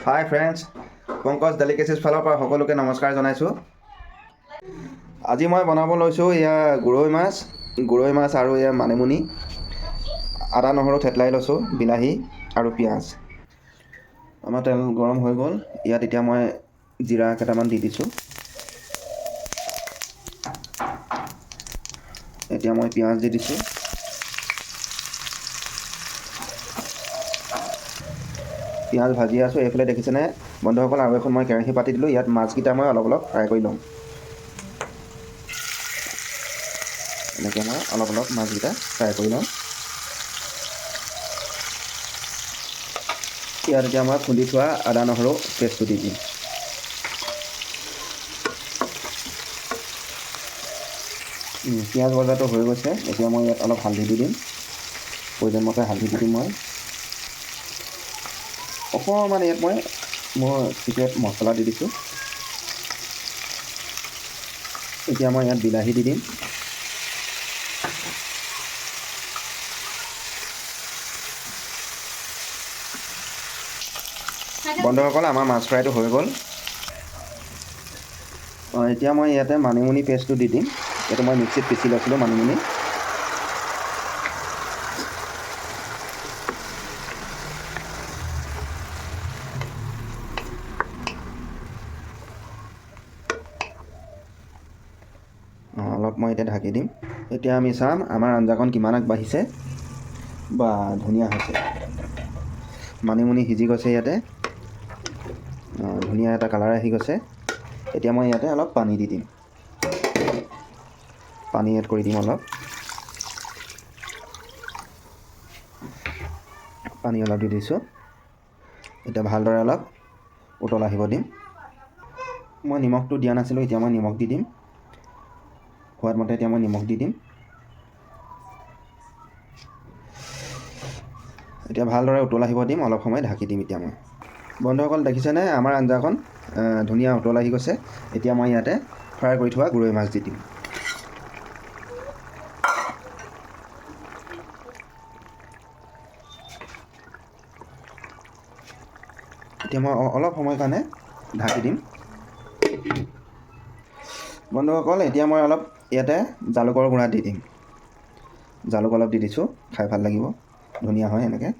হাই friends, Pankaj ডেলিকেচিছ ফালৰ পৰা সকলোকে নমস্কাৰ জনাইছোঁ। আজি মই বনাব লৈছোঁ এয়া গৰৈ মাছ আৰু এয়া মানিমুনি, আদা নহৰু থেতলাই লৈছোঁ, বিলাহী আৰু পিঁয়াজ। আমাৰ তেল গৰম হৈ গ'ল। ইয়াত এতিয়া মই জিৰা কেইটামান দি দিছোঁ। এতিয়া মই পিঁয়াজ দি দিছোঁ। পিঁয়াজ ভাজি আছোঁ। এইফালে দেখিছেনে বন্ধুসকল, আৰু এখন মই কেৰাহী পাতি দিলোঁ। ইয়াত মাছকেইটা মই অলপ অলপ ফ্ৰাই কৰি ল'ম। এনেকৈ মই অলপ অলপ মাছকেইটা ফ্ৰাই কৰি ল'ম। ইয়াত এতিয়া মই খুন্দি থোৱা আদা নহৰু পেষ্টটো দি দিম। পিঁয়াজ ভজাটো হৈ গৈছে। এতিয়া মই ইয়াত অলপ হালধি দি দিম। প্ৰয়োজন মতে হালধি দি দিম মই। অকণমান ইয়াত মই মোৰ চিক্ৰেট মছলা দি দিছোঁ। এতিয়া মই ইয়াত বিলাহী দি দিম। বন্ধুসকল, আমাৰ মাছ ফ্ৰাইটো হৈ গ'ল। এতিয়া মই ইয়াতে মানিমুনি পেষ্টটো দি দিম। এইটো মই মিক্সিত পিচি লৈছিলোঁ মানিমুনি। অলপ মই এতিয়া ঢাকি দিম। এতিয়া আমি চাম আমাৰ আঞ্জাখন কিমান আগবাঢ়িছে বা ধুনীয়া হৈছে। মানিমুনি সিজি গৈছে ইয়াতে, ধুনীয়া এটা কালাৰ আহি গৈছে। এতিয়া মই ইয়াতে অলপ পানী দি দিম। পানী এড কৰি দিম অলপ। পানী অলপ দি দিছোঁ। এতিয়া ভালদৰে অলপ উতল আহিব দিম। মই নিমখটো দিয়া নাছিলোঁ, এতিয়া মই নিমখ দি দিম। সোৱাদ মতে এতিয়া মই নিমখ দি দিম। এতিয়া ভালদৰে উতল আহিব দিম, অলপ সময় ঢাকি দিম। এতিয়া মই বন্ধুসকল দেখিছেনে আমাৰ আঞ্জাখন ধুনীয়া উতল আহি গৈছে। এতিয়া মই ইয়াতে ফ্ৰাই কৰি থোৱা গৰৈ মাছ দি দিম। এতিয়া মই অলপ সময়ৰ কাৰণে ঢাকি দিম। বন্ধুসকল, এতিয়া মই অলপ ইয়াতে জালুকৰ গুড়া দি দিম। জালুক অলপ দি দিছোঁ, খাই ভাল লাগিব, ধুনীয়া হয় এনেকৈ।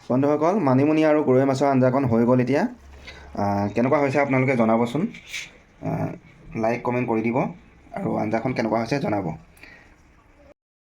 বন্ধুসকল, মানিমুনি আৰু গৰৈ মাছৰ আঞ্জাখন হৈ গ'ল। এতিয়া কেনেকুৱা হৈছে আপোনালোকে জনাবচোন। লাইক কমেণ্ট কৰি দিব আৰু আঞ্জাখন কেনেকুৱা হৈছে জনাব।